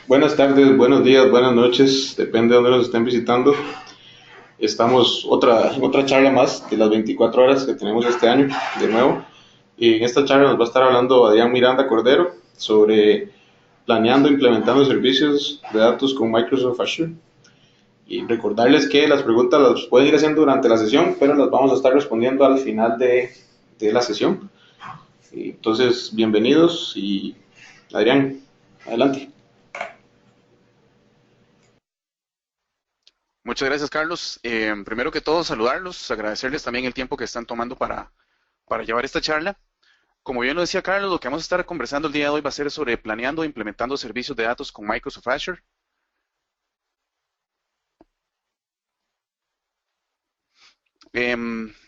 Buenas tardes, buenos días, buenas noches, depende de dónde nos estén visitando. Estamos en otra charla más de las 24 horas que tenemos este año, de nuevo. Y en esta charla nos va a estar hablando Adrián Miranda Cordero sobre planeando e implementando servicios de datos con Microsoft Azure. Y recordarles que las preguntas las pueden ir haciendo durante la sesión, pero las vamos a estar respondiendo al final de la sesión. Y entonces, bienvenidos y Adrián, adelante. Muchas gracias, Carlos. Primero que todo, saludarlos, agradecerles también el tiempo que están tomando para llevar esta charla. Como bien lo decía Carlos, lo que vamos a estar conversando el día de hoy va a ser sobre planeando e implementando servicios de datos con Microsoft Azure.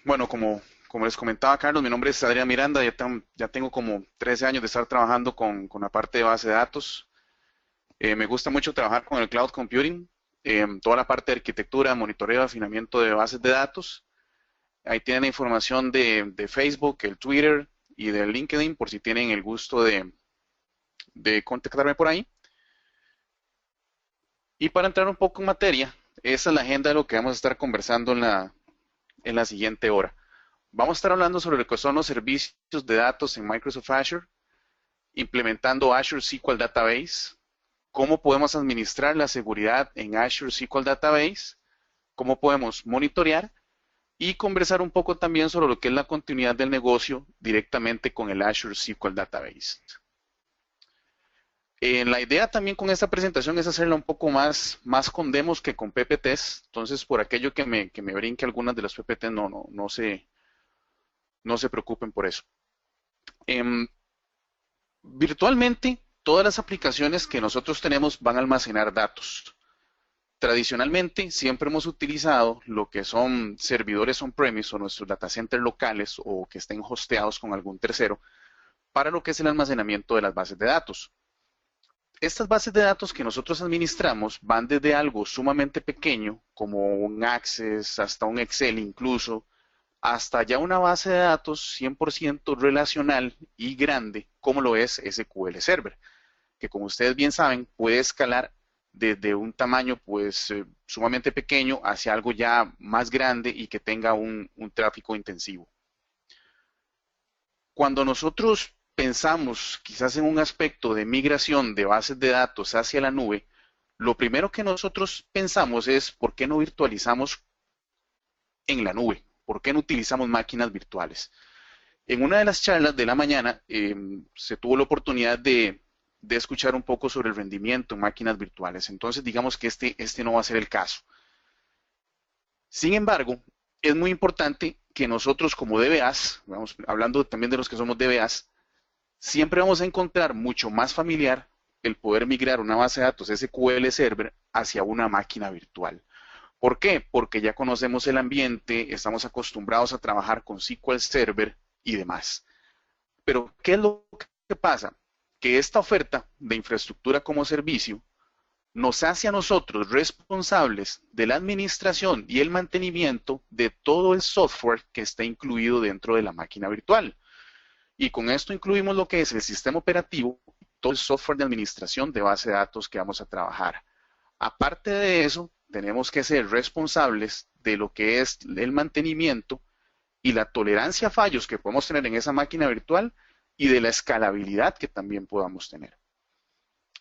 Bueno, como les comentaba Carlos, mi nombre es Adrián Miranda, ya tengo como 13 años de estar trabajando con la parte de base de datos. Me gusta mucho trabajar con el cloud computing, toda la parte de arquitectura, monitoreo, afinamiento de bases de datos. Ahí tienen la información de Facebook, el Twitter y de LinkedIn por si tienen el gusto de contactarme por ahí. Y para entrar un poco en materia, esa es la agenda de lo que vamos a estar conversando en la siguiente hora. Vamos a estar hablando sobre lo que son los servicios de datos en Microsoft Azure, implementando Azure SQL Database, cómo podemos administrar la seguridad en Azure SQL Database, cómo podemos monitorear y conversar un poco también sobre lo que es la continuidad del negocio directamente con el Azure SQL Database. La idea también con esta presentación es hacerla un poco más con demos que con PPTs. Entonces, por aquello que me brinque algunas de las PPTs, no se preocupen por eso. Em, Virtualmente, todas las aplicaciones que nosotros tenemos van a almacenar datos. Tradicionalmente, siempre hemos utilizado lo que son servidores on-premise o nuestros data centers locales o que estén hosteados con algún tercero para lo que es el almacenamiento de las bases de datos. Estas bases de datos que nosotros administramos van desde algo sumamente pequeño, como un Access, hasta un Excel incluso, hasta ya una base de datos 100% relacional y grande, como lo es SQL Server, que como ustedes bien saben, puede escalar desde un tamaño pues sumamente pequeño hacia algo ya más grande y que tenga un tráfico intensivo. Cuando nosotros pensamos quizás en un aspecto de migración de bases de datos hacia la nube, lo primero que nosotros pensamos es por qué no virtualizamos en la nube, por qué no utilizamos máquinas virtuales. En una de las charlas de la mañana se tuvo la oportunidad de escuchar un poco sobre el rendimiento en máquinas virtuales. Entonces, digamos que este no va a ser el caso. Sin embargo, es muy importante que nosotros como DBAs, vamos hablando también de los que somos DBAs, siempre vamos a encontrar mucho más familiar el poder migrar una base de datos SQL Server hacia una máquina virtual. ¿Por qué? Porque ya conocemos el ambiente, estamos acostumbrados a trabajar con SQL Server y demás. Pero, ¿qué es lo que pasa? Que esta oferta de infraestructura como servicio nos hace a nosotros responsables de la administración y el mantenimiento de todo el software que está incluido dentro de la máquina virtual. Y con esto incluimos lo que es el sistema operativo, todo el software de administración de base de datos que vamos a trabajar. Aparte de eso, tenemos que ser responsables de lo que es el mantenimiento y la tolerancia a fallos que podemos tener en esa máquina virtual y de la escalabilidad que también podamos tener.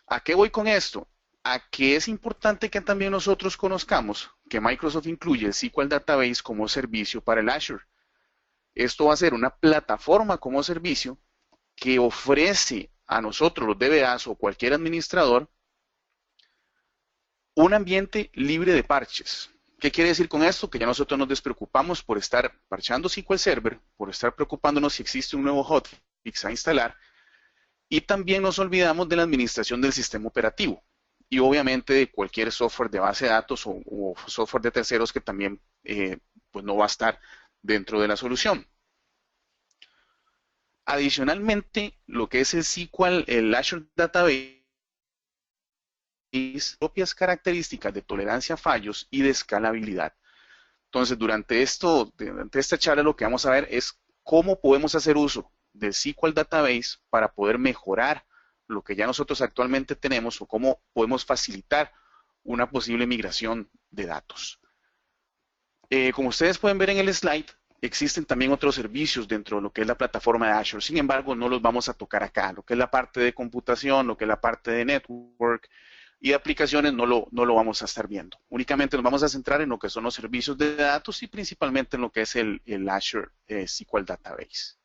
¿A qué voy con esto? A que es importante que también nosotros conozcamos que Microsoft incluye el SQL Database como servicio para el Azure. Esto va a ser una plataforma como servicio que ofrece a nosotros los DBAs o cualquier administrador un ambiente libre de parches. ¿Qué quiere decir con esto? Que ya nosotros nos despreocupamos por estar parchando SQL Server, por estar preocupándonos si existe un nuevo hotfix a instalar, y también nos olvidamos de la administración del sistema operativo y obviamente de cualquier software de base de datos o software de terceros que también pues no va a estar dentro de la solución. Adicionalmente, lo que es el SQL, el Azure Database, propias características de tolerancia a fallos y de escalabilidad. Entonces, durante esta charla lo que vamos a ver es cómo podemos hacer uso del SQL Database para poder mejorar lo que ya nosotros actualmente tenemos o cómo podemos facilitar una posible migración de datos. Como ustedes pueden ver en el slide, existen también otros servicios dentro de lo que es la plataforma de Azure. Sin embargo, no los vamos a tocar acá. Lo que es la parte de computación, lo que es la parte de network y de aplicaciones no lo vamos a estar viendo. Únicamente nos vamos a centrar en lo que son los servicios de datos y principalmente en lo que es el Azure SQL Database.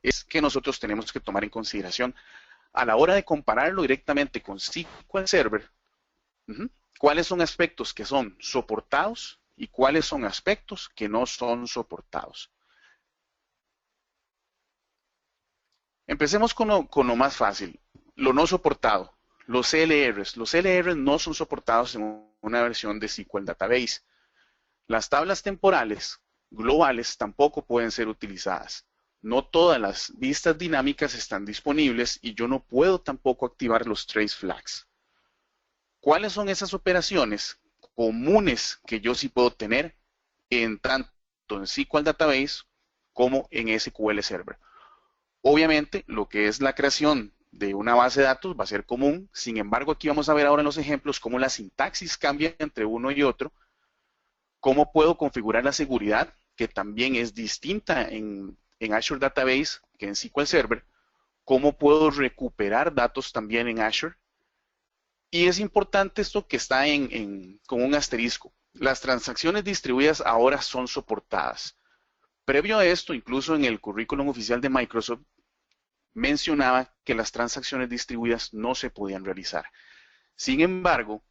Es que nosotros tenemos que tomar en consideración a la hora de compararlo directamente con SQL Server. ¿Cuáles son aspectos que son soportados y cuáles son aspectos que no son soportados? Empecemos con lo más fácil, lo no soportado, los CLRs. Los CLRs no son soportados en una versión de SQL Database. Las tablas temporales globales tampoco pueden ser utilizadas. No todas las vistas dinámicas están disponibles y yo no puedo tampoco activar los trace flags. ¿Cuáles son esas operaciones comunes que yo sí puedo tener tanto en SQL Database como en SQL Server? Obviamente, lo que es la creación de una base de datos va a ser común. Sin embargo, aquí vamos a ver ahora en los ejemplos cómo la sintaxis cambia entre uno y otro. Cómo puedo configurar la seguridad, que también es distinta en Azure Database que en SQL Server. Cómo puedo recuperar datos también en Azure. Y es importante esto que está con un asterisco. Las transacciones distribuidas ahora son soportadas. Previo a esto, incluso en el currículum oficial de Microsoft, mencionaba que las transacciones distribuidas no se podían realizar. Sin embargo,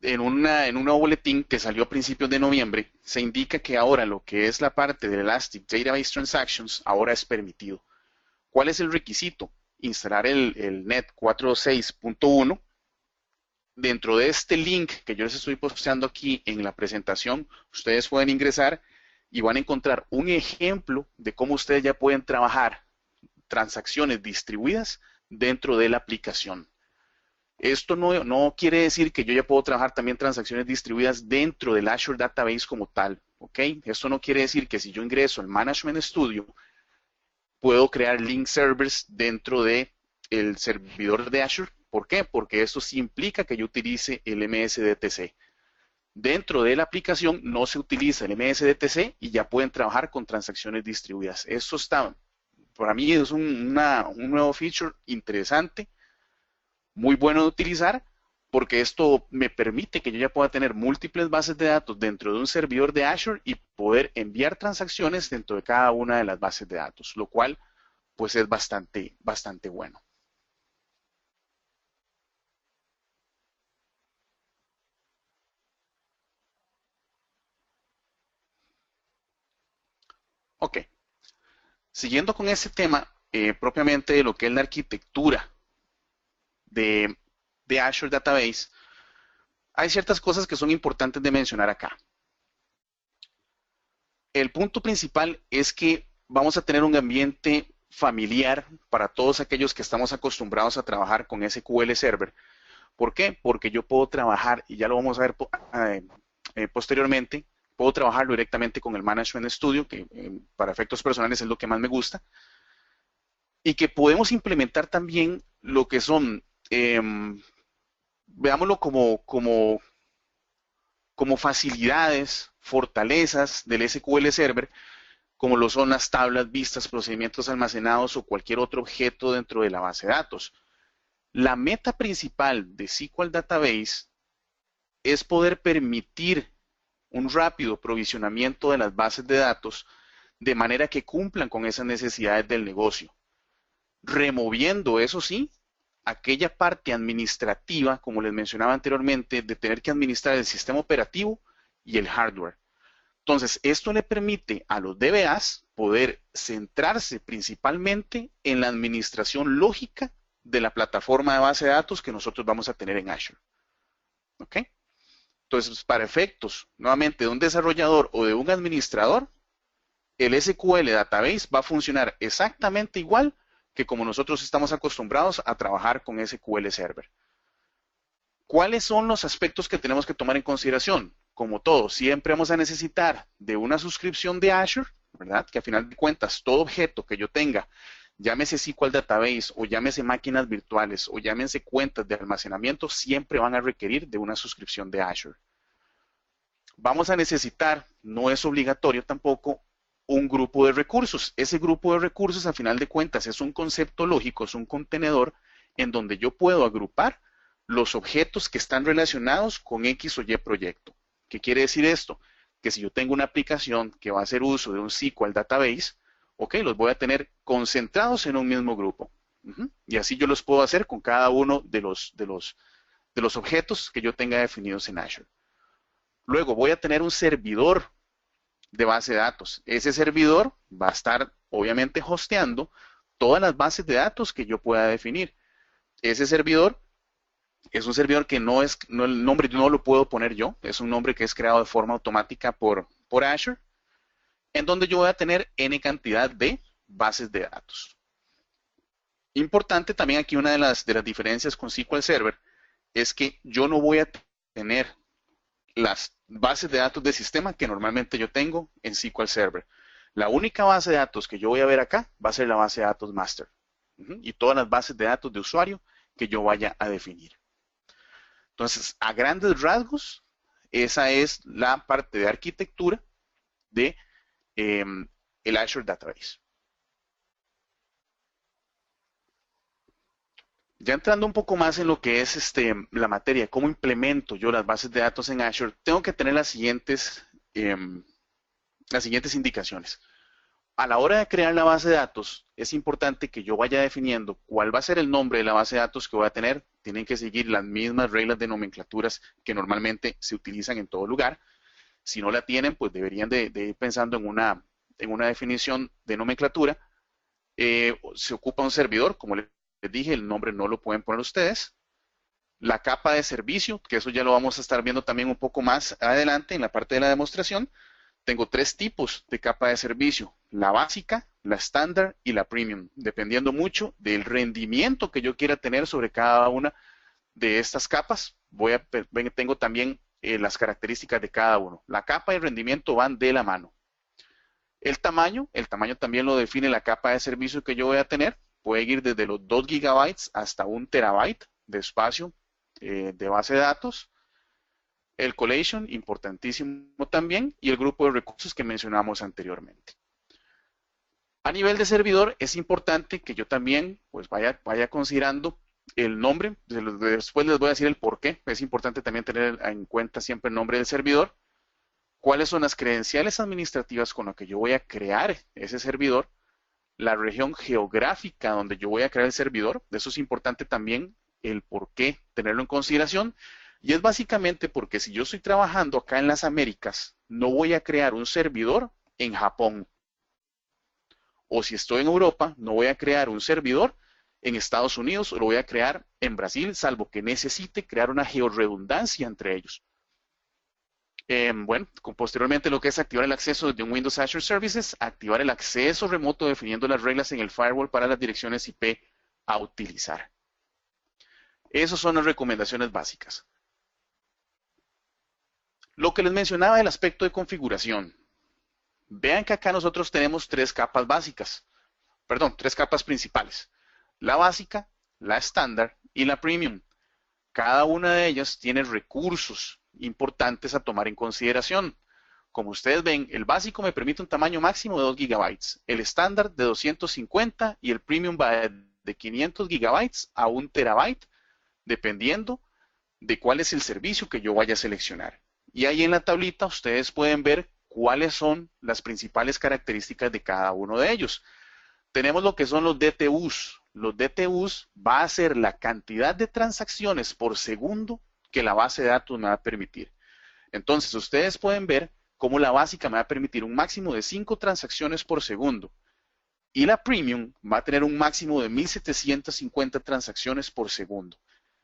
en un nuevo boletín que salió a principios de noviembre, se indica que ahora lo que es la parte de Elastic Database Transactions ahora es permitido. ¿Cuál es el requisito? Instalar el NET 4.6.1. Dentro de este link que yo les estoy posteando aquí en la presentación, ustedes pueden ingresar y van a encontrar un ejemplo de cómo ustedes ya pueden trabajar transacciones distribuidas dentro de la aplicación. Esto no quiere decir que yo ya puedo trabajar también transacciones distribuidas dentro del Azure Database como tal, ¿ok? Esto no quiere decir que si yo ingreso al Management Studio, puedo crear link servers dentro del servidor de Azure. ¿Por qué? Porque esto sí implica que yo utilice el MSDTC. Dentro de la aplicación no se utiliza el MSDTC y ya pueden trabajar con transacciones distribuidas. Esto está, para mí es un nuevo feature interesante, muy bueno de utilizar, porque esto me permite que yo ya pueda tener múltiples bases de datos dentro de un servidor de Azure y poder enviar transacciones dentro de cada una de las bases de datos, lo cual pues es bastante bueno. Ok, siguiendo con este tema, propiamente de lo que es la arquitectura de Azure Database, hay ciertas cosas que son importantes de mencionar acá. El punto principal es que vamos a tener un ambiente familiar para todos aquellos que estamos acostumbrados a trabajar con SQL Server. ¿Por qué? Porque yo puedo trabajar, y ya lo vamos a ver posteriormente, puedo trabajarlo directamente con el Management Studio, que para efectos personales es lo que más me gusta, y que podemos implementar también lo que son, veámoslo como facilidades, fortalezas del SQL Server, como lo son las tablas, vistas, procedimientos almacenados o cualquier otro objeto dentro de la base de datos. La meta principal de SQL Database es poder permitir un rápido provisionamiento de las bases de datos de manera que cumplan con esas necesidades del negocio, removiendo, eso sí, aquella parte administrativa, como les mencionaba anteriormente, de tener que administrar el sistema operativo y el hardware. Entonces, esto le permite a los DBAs poder centrarse principalmente en la administración lógica de la plataforma de base de datos que nosotros vamos a tener en Azure. ¿Ok? Entonces, para efectos, nuevamente, de un desarrollador o de un administrador, el SQL Database va a funcionar exactamente igual que como nosotros estamos acostumbrados a trabajar con SQL Server. ¿Cuáles son los aspectos que tenemos que tomar en consideración? Como todo, siempre vamos a necesitar de una suscripción de Azure, ¿verdad? Que a final de cuentas, todo objeto que yo tenga, llámese SQL Database o llámese máquinas virtuales o llámense cuentas de almacenamiento, siempre van a requerir de una suscripción de Azure. Vamos a necesitar, no es obligatorio tampoco, un grupo de recursos. Ese grupo de recursos, a final de cuentas, es un concepto lógico, es un contenedor en donde yo puedo agrupar los objetos que están relacionados con X o Y proyecto. ¿Qué quiere decir esto? Que si yo tengo una aplicación que va a hacer uso de un SQL Database, ok, los voy a tener concentrados en un mismo grupo. Y así yo los puedo hacer con cada uno de los objetos que yo tenga definidos en Azure. Luego voy a tener un servidor de base de datos. Ese servidor va a estar, obviamente, hosteando todas las bases de datos que yo pueda definir. Ese servidor es un servidor que el nombre no lo puedo poner yo, es un nombre que es creado de forma automática por Azure, en donde yo voy a tener N cantidad de bases de datos. Importante también aquí una de las diferencias con SQL Server es que yo no voy a tener las bases de datos de sistema que normalmente yo tengo en SQL Server. La única base de datos que yo voy a ver acá va a ser la base de datos master. Y todas las bases de datos de usuario que yo vaya a definir. Entonces, a grandes rasgos, esa es la parte de arquitectura de el Azure Database. Ya entrando un poco más en lo que es la materia, cómo implemento yo las bases de datos en Azure, tengo que tener las siguientes indicaciones. A la hora de crear la base de datos, es importante que yo vaya definiendo cuál va a ser el nombre de la base de datos que voy a tener. Tienen que seguir las mismas reglas de nomenclaturas que normalmente se utilizan en todo lugar. Si no la tienen, pues deberían de ir pensando en una definición de nomenclatura. Se ocupa un servidor, como les dije, el nombre no lo pueden poner ustedes. La capa de servicio, que eso ya lo vamos a estar viendo también un poco más adelante en la parte de la demostración. Tengo 3 tipos de capa de servicio, la básica, la estándar y la premium, dependiendo mucho del rendimiento que yo quiera tener sobre cada una de estas capas. Tengo también las características de cada uno. La capa y el rendimiento van de la mano. El tamaño también lo define la capa de servicio que yo voy a tener. Puede ir desde los 2 GB hasta 1 TB de espacio de base de datos. El collation, importantísimo también, y el grupo de recursos que mencionamos anteriormente. A nivel de servidor, es importante que yo también pues vaya considerando el nombre. Después les voy a decir el por qué. Es importante también tener en cuenta siempre el nombre del servidor. Cuáles son las credenciales administrativas con las que yo voy a crear ese servidor. La región geográfica donde yo voy a crear el servidor. Eso es importante también el por qué tenerlo en consideración. Y es básicamente porque si yo estoy trabajando acá en las Américas, no voy a crear un servidor en Japón. O si estoy en Europa, no voy a crear un servidor en Estados Unidos o lo voy a crear en Brasil, salvo que necesite crear una georredundancia entre ellos. Posteriormente lo que es activar el acceso desde un Windows Azure Services, activar el acceso remoto definiendo las reglas en el firewall para las direcciones IP a utilizar. Esas son las recomendaciones básicas. Lo que les mencionaba del aspecto de configuración. Vean que acá nosotros tenemos 3 capas básicas. Perdón, 3 capas principales. La básica, la estándar y la premium. Cada una de ellas tiene recursos importantes a tomar en consideración. Como ustedes ven, el básico me permite un tamaño máximo de 2 GB, el estándar de 250 y el premium va de 500 GB a 1 TB, dependiendo de cuál es el servicio que yo vaya a seleccionar. Y ahí en la tablita ustedes pueden ver cuáles son las principales características de cada uno de ellos. Tenemos lo que son los DTUs. Los DTUs va a ser la cantidad de transacciones por segundo que la base de datos me va a permitir. Entonces, ustedes pueden ver cómo la básica me va a permitir un máximo de 5 transacciones por segundo. Y la premium va a tener un máximo de 1750 transacciones por segundo.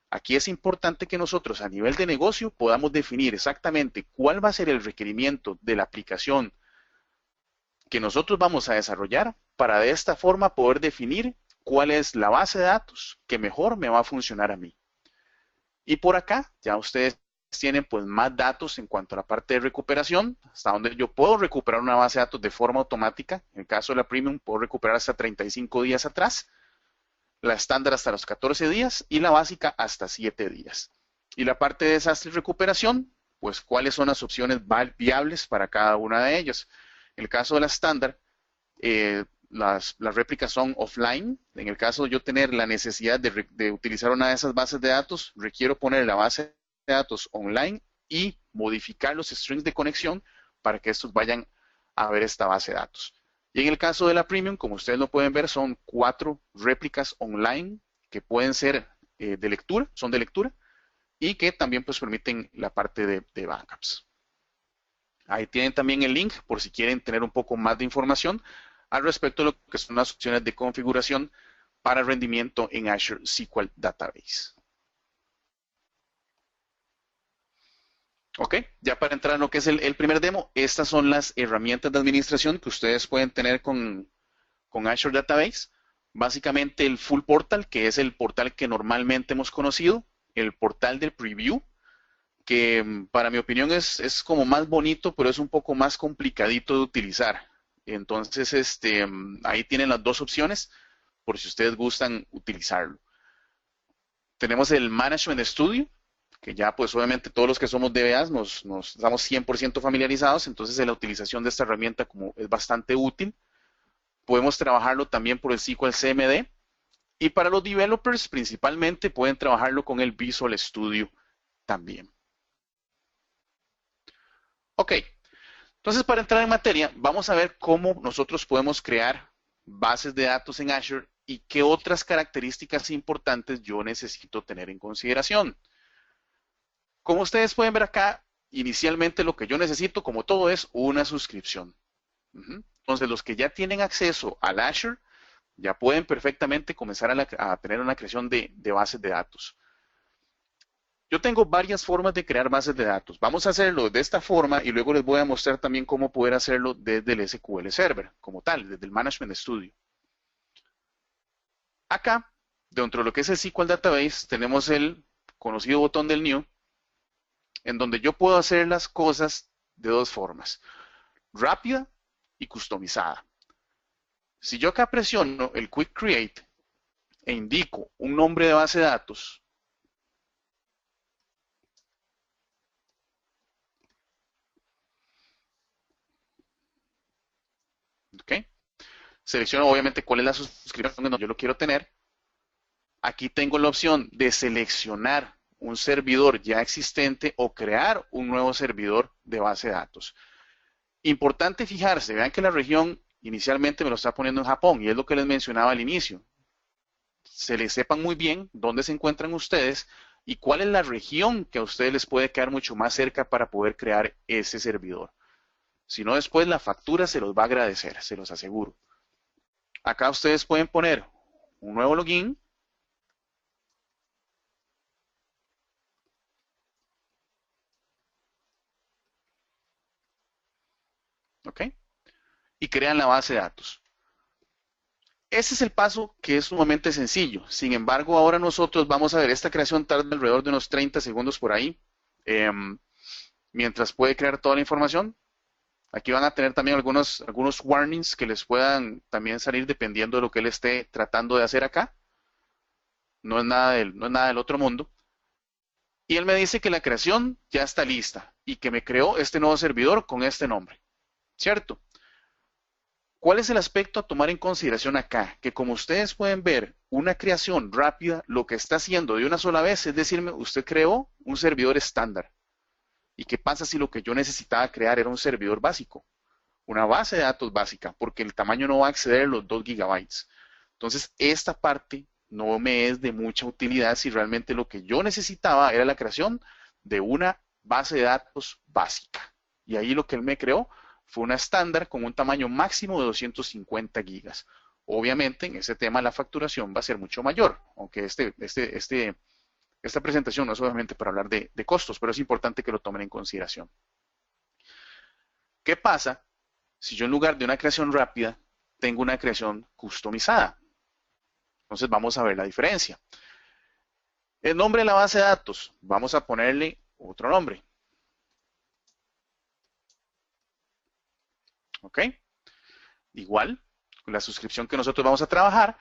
Aquí es importante que nosotros a nivel de negocio podamos definir exactamente cuál va a ser el requerimiento de la aplicación que nosotros vamos a desarrollar para de esta forma poder definir cuál es la base de datos que mejor me va a funcionar a mí. Y por acá ya ustedes tienen pues más datos en cuanto a la parte de recuperación, hasta donde yo puedo recuperar una base de datos de forma automática. En el caso de la Premium puedo recuperar hasta 35 días atrás, la estándar hasta los 14 días y la básica hasta 7 días. Y la parte de desastre y recuperación, pues cuáles son las opciones viables para cada una de ellas. En el caso de la estándar, las réplicas son offline. En el caso de yo tener la necesidad de utilizar una de esas bases de datos, requiero poner la base de datos online y modificar los strings de conexión para que estos vayan a ver esta base de datos. Y en el caso de la Premium, como ustedes lo pueden ver, son 4 réplicas online que pueden ser de lectura, son de lectura, y que también pues permiten la parte de backups. Ahí tienen también el link por si quieren tener un poco más de información al respecto de lo que son las opciones de configuración para rendimiento en Azure SQL Database. Ok, ya para entrar en lo que es el primer demo, estas son las herramientas de administración que ustedes pueden tener con Azure Database. Básicamente el Full Portal, que es el portal que normalmente hemos conocido, el portal del Preview, que para mi opinión es como más bonito, pero es un poco más complicadito de utilizar. Entonces, ahí tienen las dos opciones, por si ustedes gustan utilizarlo. Tenemos el Management Studio, que ya pues obviamente todos los que somos DBAs nos estamos 100% familiarizados, entonces la utilización de esta herramienta como es bastante útil. Podemos trabajarlo también por el SQL CMD, y para los developers principalmente pueden trabajarlo con el Visual Studio también. Ok, entonces para entrar en materia, vamos a ver cómo nosotros podemos crear bases de datos en Azure y qué otras características importantes yo necesito tener en consideración. Como ustedes pueden ver acá, inicialmente lo que yo necesito, como todo, es una suscripción. Entonces, los que ya tienen acceso al Azure, ya pueden perfectamente comenzar a tener una creación de bases de datos. Yo tengo varias formas de crear bases de datos. Vamos a hacerlo de esta forma y luego les voy a mostrar también cómo poder hacerlo desde el SQL Server, como tal, desde el Management Studio. Acá, dentro de lo que es el SQL Database, tenemos el conocido botón del New, en donde yo puedo hacer las cosas de dos formas, rápida y customizada. Si yo acá presiono el Quick Create e indico un nombre de base de datos, ¿ok? Selecciono obviamente cuál es la suscripción que yo lo quiero tener. Aquí tengo la opción de seleccionar un servidor ya existente o crear un nuevo servidor de base de datos. Importante fijarse, vean que la región inicialmente me lo está poniendo en Japón y es lo que les mencionaba al inicio. Se les sepan muy bien dónde se encuentran ustedes y cuál es la región que a ustedes les puede quedar mucho más cerca para poder crear ese servidor. Si no, después la factura se los va a agradecer, se los aseguro. Acá ustedes pueden poner un nuevo login. ¿Ok? Y crean la base de datos. Ese es el paso que es sumamente sencillo. Sin embargo, ahora nosotros vamos a ver, esta creación tarda alrededor de unos 30 segundos por ahí, mientras puede crear toda la información. Aquí van a tener también algunos warnings que les puedan también salir dependiendo de lo que él esté tratando de hacer acá. No es nada del otro mundo. Y él me dice que la creación ya está lista y que me creó este nuevo servidor con este nombre. ¿Cierto? ¿Cuál es el aspecto a tomar en consideración acá? Que como ustedes pueden ver, una creación rápida lo que está haciendo de una sola vez es decirme, usted creó un servidor estándar. ¿Y qué pasa si lo que yo necesitaba crear era un servidor básico? Una base de datos básica, porque el tamaño no va a exceder los 2 gigabytes. Entonces, esta parte no me es de mucha utilidad si realmente lo que yo necesitaba era la creación de una base de datos básica. Y ahí lo que él me creó fue una estándar con un tamaño máximo de 250 gigas. Obviamente, en ese tema la facturación va a ser mucho mayor, aunque esta presentación no es obviamente para hablar de costos, pero es importante que lo tomen en consideración. ¿Qué pasa si yo en lugar de una creación rápida tengo una creación customizada? Entonces vamos a ver la diferencia. El nombre de la base de datos, vamos a ponerle otro nombre. ¿Ok? Igual, la suscripción que nosotros vamos a trabajar.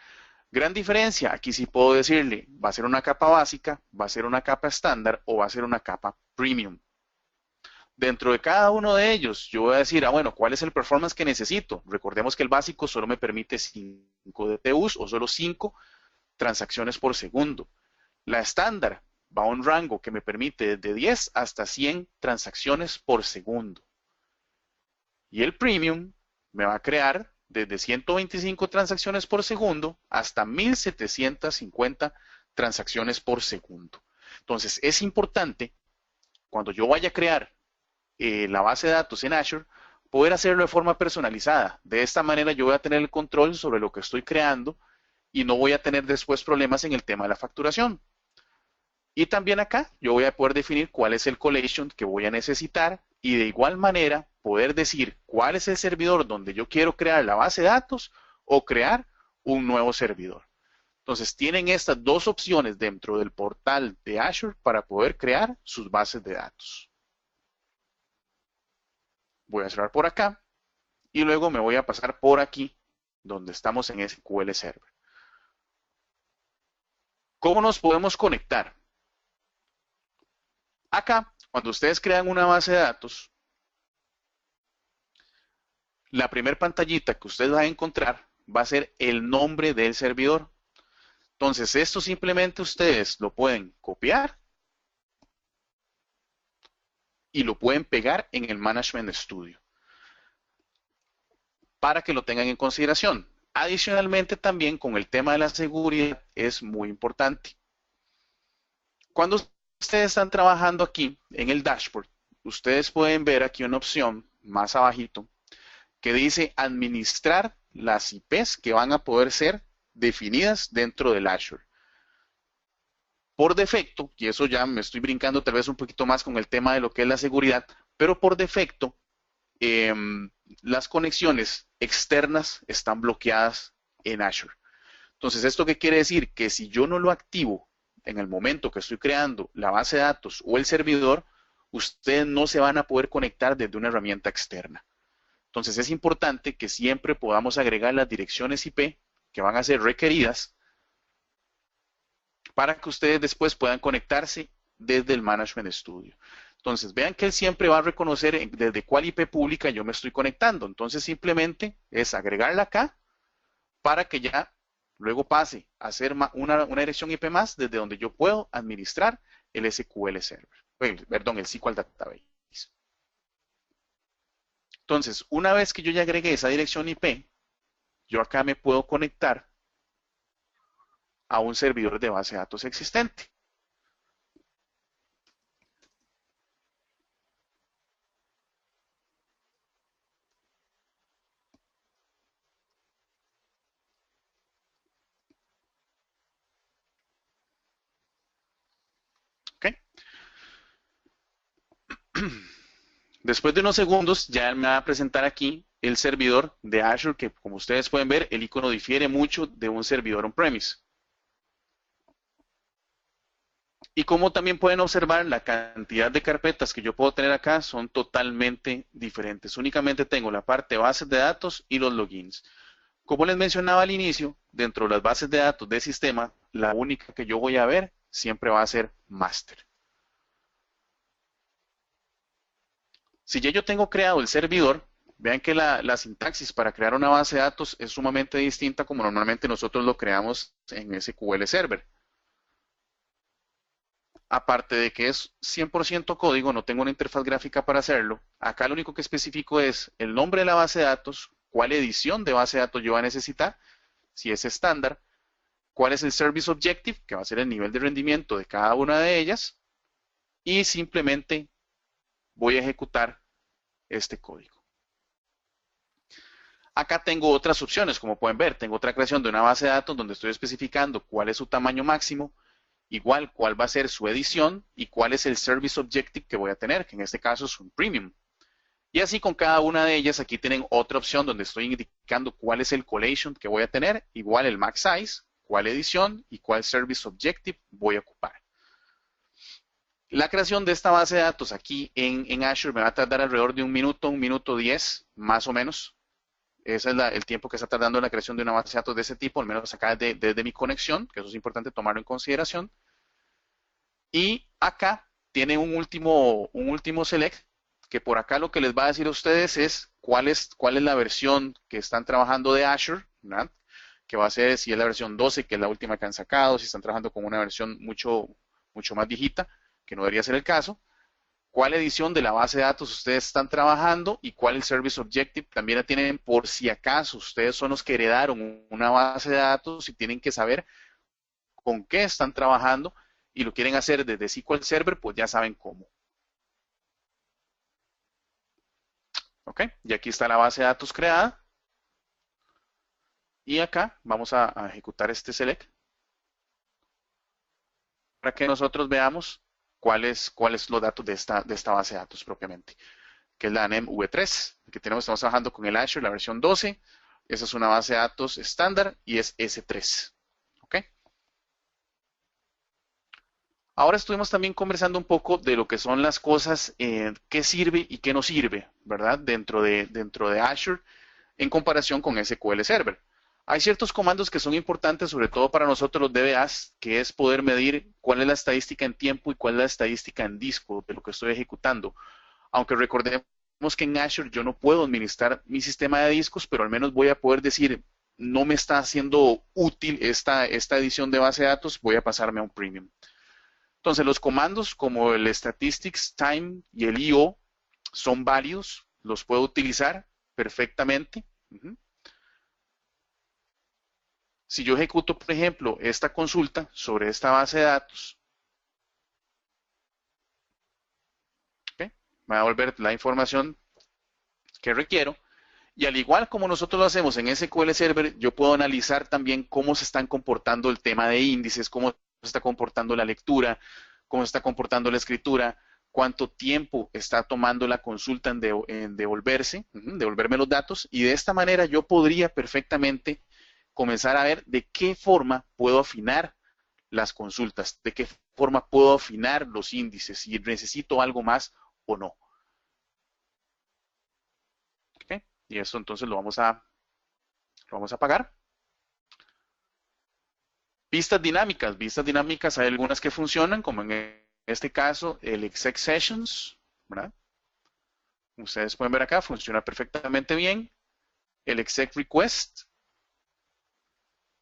Gran diferencia, aquí sí puedo decirle, va a ser una capa básica, va a ser una capa estándar o va a ser una capa premium. Dentro de cada uno de ellos, yo voy a decir, bueno, ¿cuál es el performance que necesito? Recordemos que el básico solo me permite 5 DPUs o solo 5 transacciones por segundo. La estándar va a un rango que me permite desde 10 hasta 100 transacciones por segundo. Y el premium me va a crear desde 125 transacciones por segundo hasta 1750 transacciones por segundo. Entonces, es importante, cuando yo vaya a crear la base de datos en Azure, poder hacerlo de forma personalizada. De esta manera yo voy a tener el control sobre lo que estoy creando y no voy a tener después problemas en el tema de la facturación. Y también acá yo voy a poder definir cuál es el collation que voy a necesitar y de igual manera poder decir cuál es el servidor donde yo quiero crear la base de datos o crear un nuevo servidor. Entonces tienen estas dos opciones dentro del portal de Azure para poder crear sus bases de datos. Voy a cerrar por acá y luego me voy a pasar por aquí donde estamos en SQL Server. ¿Cómo nos podemos conectar? Acá, cuando ustedes crean una base de datos, la primera pantallita que ustedes van a encontrar va a ser el nombre del servidor. Entonces, esto simplemente ustedes lo pueden copiar y lo pueden pegar en el Management Studio para que lo tengan en consideración. Adicionalmente, también con el tema de la seguridad es muy importante. Cuando ustedes están trabajando aquí en el dashboard, ustedes pueden ver aquí una opción más abajito que dice administrar las IPs que van a poder ser definidas dentro del Azure. Por defecto, y eso ya me estoy brincando tal vez un poquito más con el tema de lo que es la seguridad, pero por defecto las conexiones externas están bloqueadas en Azure. Entonces, ¿esto qué quiere decir? Que si yo no lo activo en el momento que estoy creando la base de datos o el servidor, ustedes no se van a poder conectar desde una herramienta externa. Entonces, es importante que siempre podamos agregar las direcciones IP que van a ser requeridas para que ustedes después puedan conectarse desde el Management Studio. Entonces, vean que él siempre va a reconocer desde cuál IP pública yo me estoy conectando. Entonces, simplemente es agregarla acá para que ya luego pase a ser una dirección IP más desde donde yo puedo administrar el SQL Server. Perdón, el SQL Database. Entonces, una vez que yo ya agregué esa dirección IP, yo acá me puedo conectar a un servidor de base de datos existente. ¿Okay? Después de unos segundos ya me va a presentar aquí el servidor de Azure que, como ustedes pueden ver, el icono difiere mucho de un servidor on-premise. Y como también pueden observar, la cantidad de carpetas que yo puedo tener acá son totalmente diferentes. Únicamente tengo la parte bases de datos y los logins. Como les mencionaba al inicio, dentro de las bases de datos de sistema, la única que yo voy a ver siempre va a ser master. Si ya yo tengo creado el servidor, vean que la sintaxis para crear una base de datos es sumamente distinta como normalmente nosotros lo creamos en SQL Server. Aparte de que es 100% código, no tengo una interfaz gráfica para hacerlo. Acá lo único que especifico es el nombre de la base de datos, cuál edición de base de datos yo voy a necesitar, si es estándar, cuál es el Service Objective, que va a ser el nivel de rendimiento de cada una de ellas, y simplemente voy a ejecutar este código. Acá tengo otras opciones, como pueden ver, tengo otra creación de una base de datos donde estoy especificando cuál es su tamaño máximo, igual cuál va a ser su edición y cuál es el Service Objective que voy a tener, que en este caso es un Premium. Y así con cada una de ellas, aquí tienen otra opción donde estoy indicando cuál es el collation que voy a tener, igual el max size, cuál edición y cuál Service Objective voy a ocupar. La creación de esta base de datos aquí en Azure me va a tardar alrededor de un minuto 10, más o menos. Ese es el tiempo que está tardando la creación de una base de datos de ese tipo, al menos acá desde mi conexión, que eso es importante tomarlo en consideración. Y acá tiene un último select, que por acá lo que les va a decir a ustedes es cuál es la versión que están trabajando de Azure, ¿verdad? Que va a ser si es la versión 12, que es la última que han sacado, si están trabajando con una versión mucho más viejita, que no debería ser el caso. Cuál edición de la base de datos ustedes están trabajando y cuál el Service Objective. También la tienen por si acaso ustedes son los que heredaron una base de datos y tienen que saber con qué están trabajando y lo quieren hacer desde SQL Server, pues ya saben cómo. Ok, y aquí está la base de datos creada. Y acá vamos a ejecutar este select para que nosotros veamos cuáles los datos de esta base de datos propiamente, que es la NEM V3, que estamos trabajando con el Azure, la versión 12. Esa es una base de datos estándar y es S3. ¿Ok? Ahora estuvimos también conversando un poco de lo que son las cosas, qué sirve y qué no sirve, ¿verdad? Dentro de Azure en comparación con SQL Server. Hay ciertos comandos que son importantes, sobre todo para nosotros los DBAs, que es poder medir cuál es la estadística en tiempo y cuál es la estadística en disco de lo que estoy ejecutando. Aunque recordemos que en Azure yo no puedo administrar mi sistema de discos, pero al menos voy a poder decir, no me está haciendo útil esta edición de base de datos, voy a pasarme a un premium. Entonces, los comandos como el statistics, time y el IO son válidos, los puedo utilizar perfectamente. Si yo ejecuto, por ejemplo, esta consulta sobre esta base de datos, ¿okay? Me va a devolver la información que requiero. Y al igual como nosotros lo hacemos en SQL Server, yo puedo analizar también cómo se están comportando el tema de índices, cómo se está comportando la lectura, cómo se está comportando la escritura, cuánto tiempo está tomando la consulta en devolverme los datos. Y de esta manera yo podría perfectamente comenzar a ver de qué forma puedo afinar las consultas, de qué forma puedo afinar los índices, si necesito algo más o no. ¿Okay? Y eso entonces lo vamos a apagar. Vistas dinámicas, hay algunas que funcionan, como en este caso el exec sessions, ¿verdad? Ustedes pueden ver acá, funciona perfectamente bien. El exec request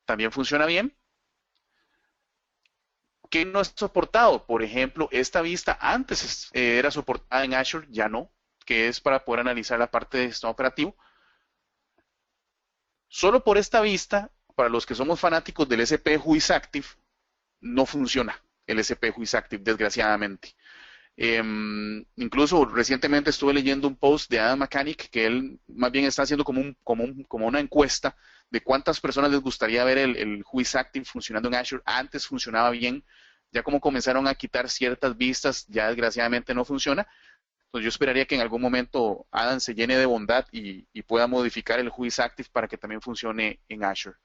también funciona bien. ¿Qué no es soportado? Por ejemplo, esta vista antes era soportada en Azure, ya no, que es para poder analizar la parte de sistema operativo. Solo por esta vista, para los que somos fanáticos del SP WhoisActive, no funciona el SP WhoisActive, desgraciadamente. Incluso recientemente estuve leyendo un post de Adam Mechanic que él más bien está haciendo como una encuesta de cuántas personas les gustaría ver el WhoisActive funcionando en Azure. Antes funcionaba bien, ya como comenzaron a quitar ciertas vistas, ya desgraciadamente no funciona. Entonces yo esperaría que en algún momento Adam se llene de bondad y pueda modificar el WhoisActive para que también funcione en Azure.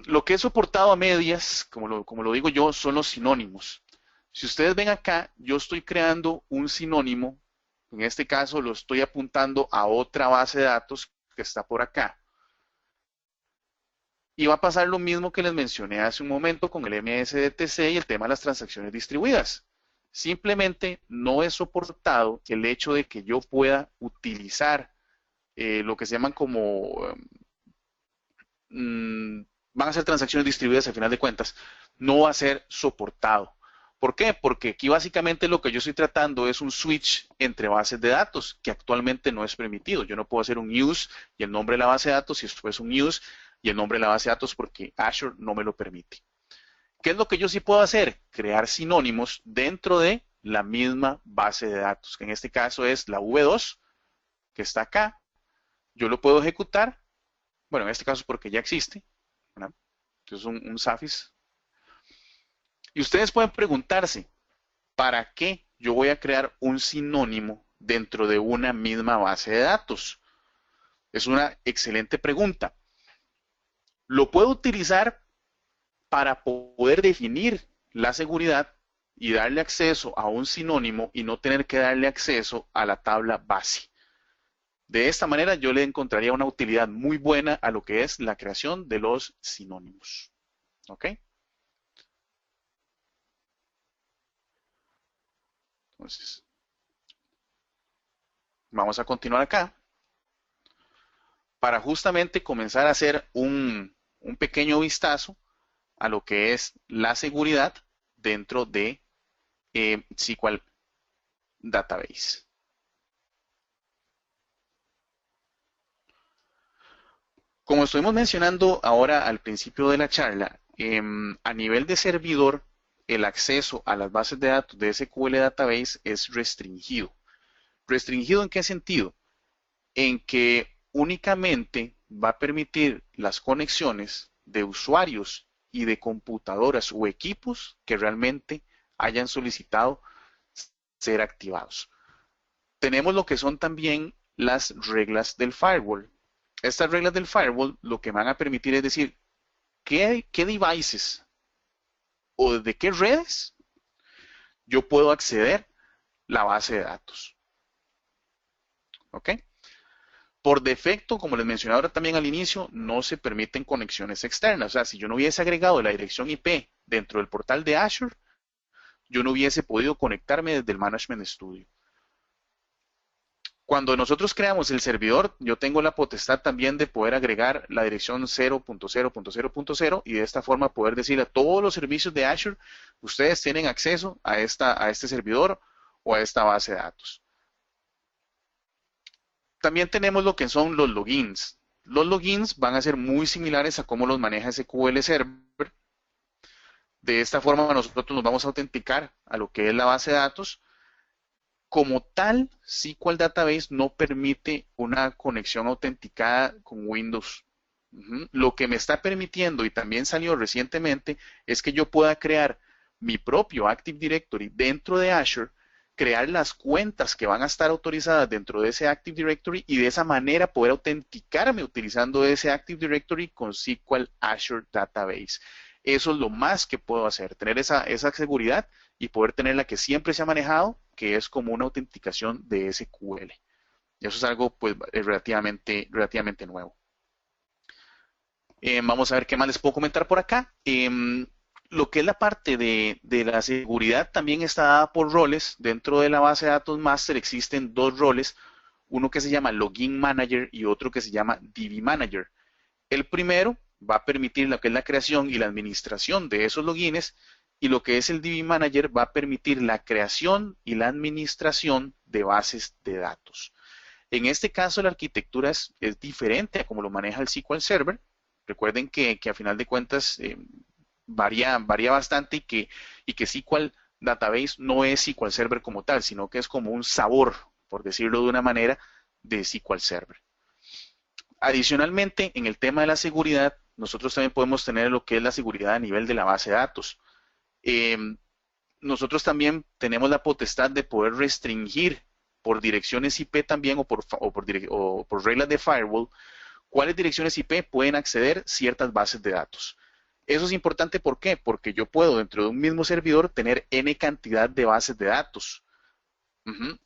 Lo que he soportado a medias, como lo digo yo, son los sinónimos. Si ustedes ven acá, yo estoy creando un sinónimo. En este caso lo estoy apuntando a otra base de datos que está por acá. Y va a pasar lo mismo que les mencioné hace un momento con el MSDTC y el tema de las transacciones distribuidas. Simplemente no he soportado el hecho de que yo pueda utilizar lo que se llaman como... van a ser transacciones distribuidas al final de cuentas. No va a ser soportado. ¿Por qué? Porque aquí básicamente lo que yo estoy tratando es un switch entre bases de datos, que actualmente no es permitido. Yo no puedo hacer un use y el nombre de la base de datos, y después un use y el nombre de la base de datos, porque Azure no me lo permite. ¿Qué es lo que yo sí puedo hacer? Crear sinónimos dentro de la misma base de datos, que en este caso es la V2, que está acá. Yo lo puedo ejecutar, bueno, en este caso porque ya existe, ¿verdad? Entonces un Safis. Y ustedes pueden preguntarse, ¿para qué yo voy a crear un sinónimo dentro de una misma base de datos? Es una excelente pregunta. Lo puedo utilizar para poder definir la seguridad y darle acceso a un sinónimo y no tener que darle acceso a la tabla base. De esta manera yo le encontraría una utilidad muy buena a lo que es la creación de los sinónimos. ¿Ok? Entonces, vamos a continuar acá para justamente comenzar a hacer un pequeño vistazo a lo que es la seguridad dentro de SQL Database. Como estuvimos mencionando ahora al principio de la charla, a nivel de servidor, el acceso a las bases de datos de SQL Database es restringido. ¿Restringido en qué sentido? En que únicamente va a permitir las conexiones de usuarios y de computadoras o equipos que realmente hayan solicitado ser activados. Tenemos lo que son también las reglas del firewall. Estas reglas del firewall lo que van a permitir es decir, ¿qué devices o de qué redes yo puedo acceder a la base de datos? ¿Ok? Por defecto, como les mencioné ahora también al inicio, no se permiten conexiones externas. O sea, si yo no hubiese agregado la dirección IP dentro del portal de Azure, yo no hubiese podido conectarme desde el Management Studio. Cuando nosotros creamos el servidor, yo tengo la potestad también de poder agregar la dirección 0.0.0.0 y de esta forma poder decirle a todos los servicios de Azure, ustedes tienen acceso a este servidor o a esta base de datos. También tenemos lo que son los logins. Los logins van a ser muy similares a cómo los maneja SQL Server. De esta forma nosotros nos vamos a autenticar a lo que es la base de datos. Como tal, SQL Database no permite una conexión autenticada con Windows. Lo que me está permitiendo, y también salió recientemente, es que yo pueda crear mi propio Active Directory dentro de Azure, crear las cuentas que van a estar autorizadas dentro de ese Active Directory y de esa manera poder autenticarme utilizando ese Active Directory con SQL Azure Database. Eso es lo más que puedo hacer, tener esa seguridad y poder tener la que siempre se ha manejado, que es como una autenticación de SQL. Y eso es algo pues relativamente nuevo. Vamos a ver qué más les puedo comentar por acá. Lo que es la parte de la seguridad también está dada por roles. Dentro de la base de datos master existen dos roles, uno que se llama Login Manager y otro que se llama DB Manager. El primero va a permitir lo que es la creación y la administración de esos logins, y lo que es el DB Manager va a permitir la creación y la administración de bases de datos. En este caso la arquitectura es diferente a como lo maneja el SQL Server. Recuerden que a final de cuentas varía bastante y que SQL Database no es SQL Server como tal, sino que es como un sabor, por decirlo de una manera, de SQL Server. Adicionalmente, en el tema de la seguridad, nosotros también podemos tener lo que es la seguridad a nivel de la base de datos. Nosotros también tenemos la potestad de poder restringir por direcciones IP también o por reglas de firewall cuáles direcciones IP pueden acceder ciertas bases de datos. Eso es importante, ¿por qué? Porque yo puedo dentro de un mismo servidor tener N cantidad de bases de datos.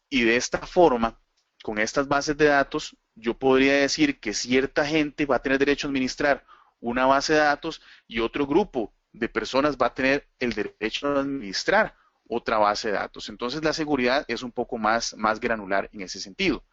Y de esta forma, con estas bases de datos, yo podría decir que cierta gente va a tener derecho a administrar una base de datos y otro grupo de personas va a tener el derecho a administrar otra base de datos. Entonces la seguridad es un poco más granular en ese sentido.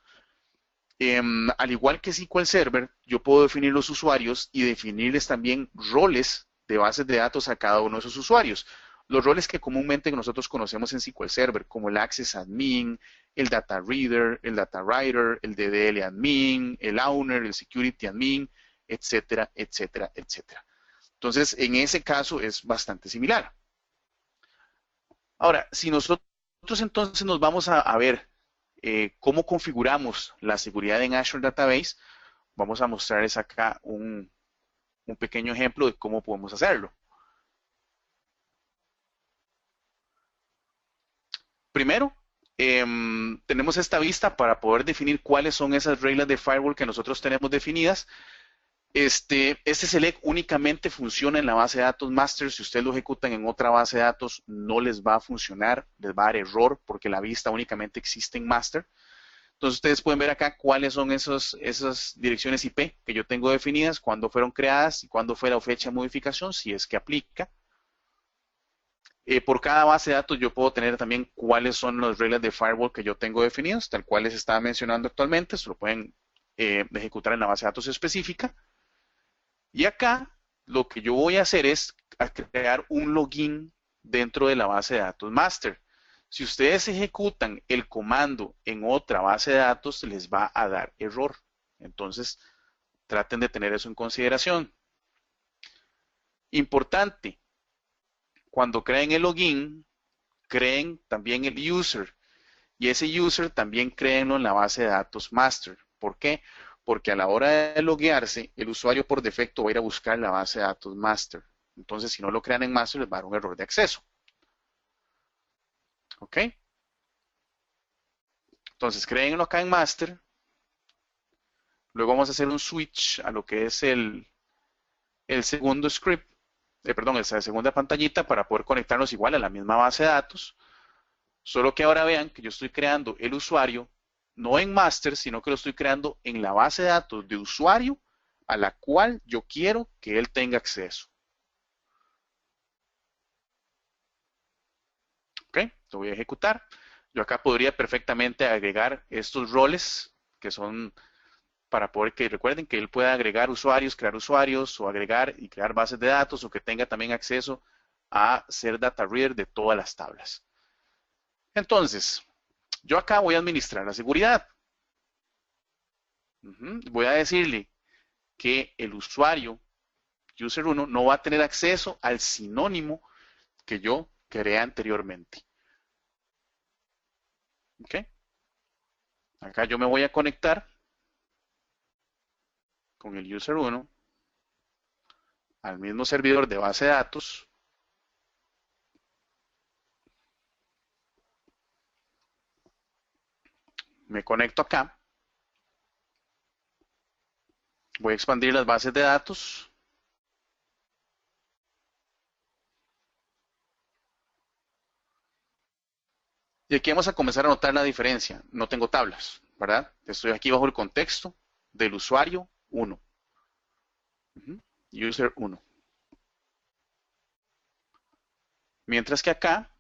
Al igual que SQL Server, yo puedo definir los usuarios y definirles también roles de bases de datos a cada uno de esos usuarios. Los roles que comúnmente nosotros conocemos en SQL Server, como el Access Admin, el Data Reader, el Data Writer, el DDL Admin, el Owner, el Security Admin, etcétera, etcétera, etcétera. Entonces, en ese caso es bastante similar. Ahora, si nosotros entonces nos vamos a ver cómo configuramos la seguridad en Azure Database, vamos a mostrarles acá un pequeño ejemplo de cómo podemos hacerlo. Primero, tenemos esta vista para poder definir cuáles son esas reglas de firewall que nosotros tenemos definidas. Este select únicamente funciona en la base de datos master. Si ustedes lo ejecutan en otra base de datos, no les va a funcionar, les va a dar error porque la vista únicamente existe en master. Entonces ustedes pueden ver acá cuáles son esas direcciones IP que yo tengo definidas, cuándo fueron creadas y cuándo fue la fecha de modificación, si es que aplica. Por cada base de datos yo puedo tener también cuáles son las reglas de firewall que yo tengo definidas, tal cual les estaba mencionando actualmente. Se lo pueden ejecutar en la base de datos específica. Y acá lo que yo voy a hacer es crear un login dentro de la base de datos master. Si ustedes ejecutan el comando en otra base de datos, les va a dar error. Entonces, traten de tener eso en consideración. Importante, cuando creen el login, creen también el user. Y ese user también créenlo en la base de datos master. ¿Por qué? Porque a la hora de loguearse, el usuario por defecto va a ir a buscar la base de datos master. Entonces, si no lo crean en master, les va a dar un error de acceso. ¿Ok? Entonces, créenlo acá en master. Luego vamos a hacer un switch a lo que es el segundo script, perdón, esa segunda pantallita para poder conectarnos igual a la misma base de datos. Solo que ahora vean que yo estoy creando el usuario no en master, sino que lo estoy creando en la base de datos de usuario a la cual yo quiero que él tenga acceso. Ok, lo voy a ejecutar. Yo acá podría perfectamente agregar estos roles que son para poder que recuerden que él pueda agregar usuarios, crear usuarios o agregar y crear bases de datos o que tenga también acceso a ser data reader de todas las tablas. Entonces, yo acá voy a administrar la seguridad. Voy a decirle que el usuario, user1, no va a tener acceso al sinónimo que yo creé anteriormente. ¿Ok? Acá yo me voy a conectar con el user1 al mismo servidor de base de datos. Me conecto acá. Voy a expandir las bases de datos. Y aquí vamos a comenzar a notar la diferencia. No tengo tablas, ¿verdad? Estoy aquí bajo el contexto del usuario 1. User 1. Mientras que acá,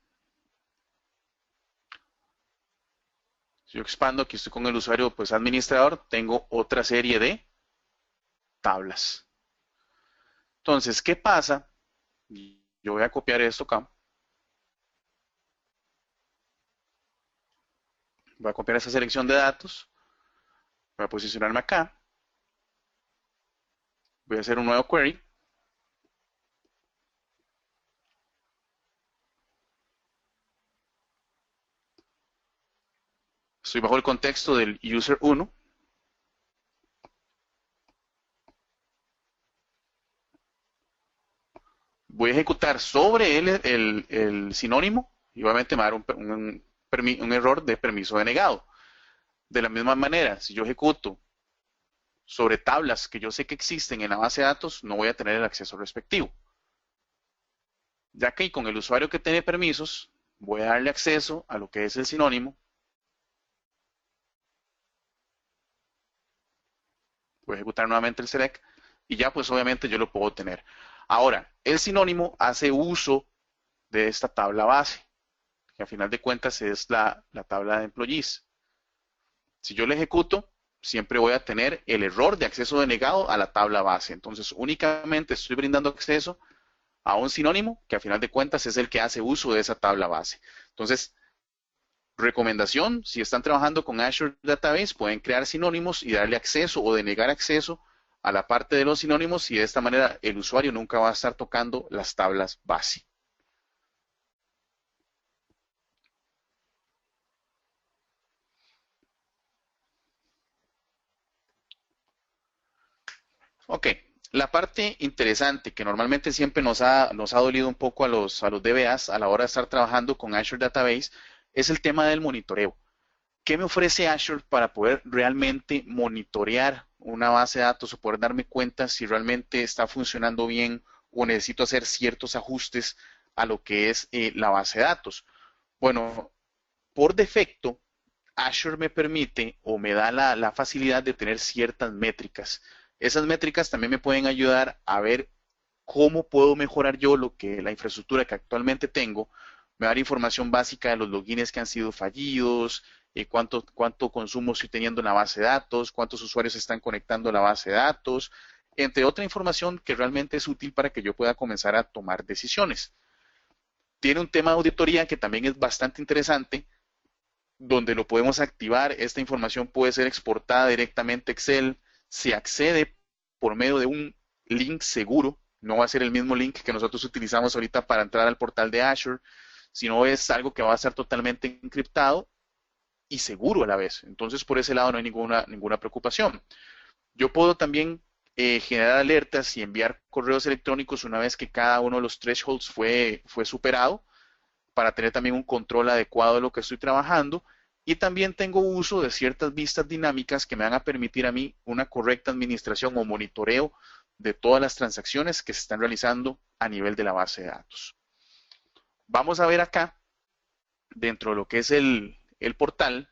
si yo expando, aquí estoy con el usuario pues administrador, tengo otra serie de tablas. Entonces, ¿qué pasa? Yo voy a copiar esto acá. Voy a copiar esa selección de datos. Voy a posicionarme acá. Voy a hacer un nuevo query. Estoy bajo el contexto del user 1. Voy a ejecutar sobre él el sinónimo y obviamente me va a dar un error de permiso denegado. De la misma manera, si yo ejecuto sobre tablas que yo sé que existen en la base de datos, no voy a tener el acceso respectivo. Ya que con el usuario que tiene permisos, voy a darle acceso a lo que es el sinónimo. Voy a ejecutar nuevamente el select y ya pues obviamente yo lo puedo tener. Ahora, el sinónimo hace uso de esta tabla base, que a final de cuentas es la tabla de employees. Si yo le ejecuto, siempre voy a tener el error de acceso denegado a la tabla base. Entonces, únicamente estoy brindando acceso a un sinónimo que a final de cuentas es el que hace uso de esa tabla base. Entonces, recomendación, si están trabajando con Azure Database, pueden crear sinónimos y darle acceso o denegar acceso a la parte de los sinónimos y de esta manera el usuario nunca va a estar tocando las tablas base. Ok, la parte interesante que normalmente siempre nos ha dolido un poco a los DBAs a la hora de estar trabajando con Azure Database es el tema del monitoreo. ¿Qué me ofrece Azure para poder realmente monitorear una base de datos o poder darme cuenta si realmente está funcionando bien o necesito hacer ciertos ajustes a lo que es la base de datos. Bueno, por defecto, Azure me permite o me da la facilidad de tener ciertas métricas. Esas métricas también me pueden ayudar a ver cómo puedo mejorar yo la infraestructura que actualmente tengo. Me da información básica de los logins que han sido fallidos, cuánto consumo estoy teniendo en la base de datos, cuántos usuarios se están conectando a la base de datos, entre otra información que realmente es útil para que yo pueda comenzar a tomar decisiones. Tiene un tema de auditoría que también es bastante interesante, donde lo podemos activar. Esta información puede ser exportada directamente a Excel. Se accede por medio de un link seguro. No va a ser el mismo link que nosotros utilizamos ahorita para entrar al portal de Azure, sino es algo que va a estar totalmente encriptado y seguro a la vez. Entonces, por ese lado no hay ninguna preocupación. Yo puedo también generar alertas y enviar correos electrónicos una vez que cada uno de los thresholds fue superado, para tener también un control adecuado de lo que estoy trabajando. Y también tengo uso de ciertas vistas dinámicas que me van a permitir a mí una correcta administración o monitoreo de todas las transacciones que se están realizando a nivel de la base de datos. Vamos a ver acá, dentro de lo que es el portal,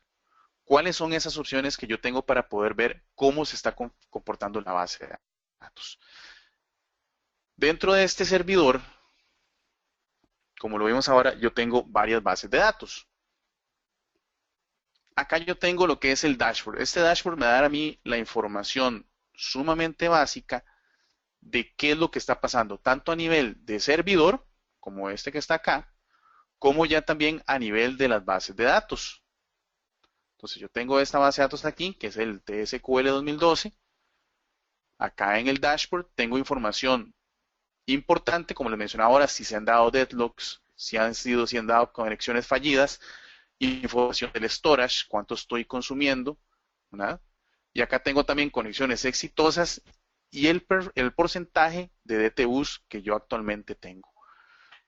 cuáles son esas opciones que yo tengo para poder ver cómo se está comportando la base de datos. Dentro de este servidor, como lo vemos ahora, yo tengo varias bases de datos. Acá yo tengo lo que es el dashboard. Este dashboard me da a mí la información sumamente básica de qué es lo que está pasando, tanto a nivel de servidor, como este que está acá, como ya también a nivel de las bases de datos. Entonces yo tengo esta base de datos aquí, que es el TSQL 2012. Acá en el dashboard tengo información importante, como les mencionaba ahora, si se han dado deadlocks, si han dado conexiones fallidas, información del storage, cuánto estoy consumiendo, ¿verdad? Y acá tengo también conexiones exitosas y el porcentaje de DTUs que yo actualmente tengo.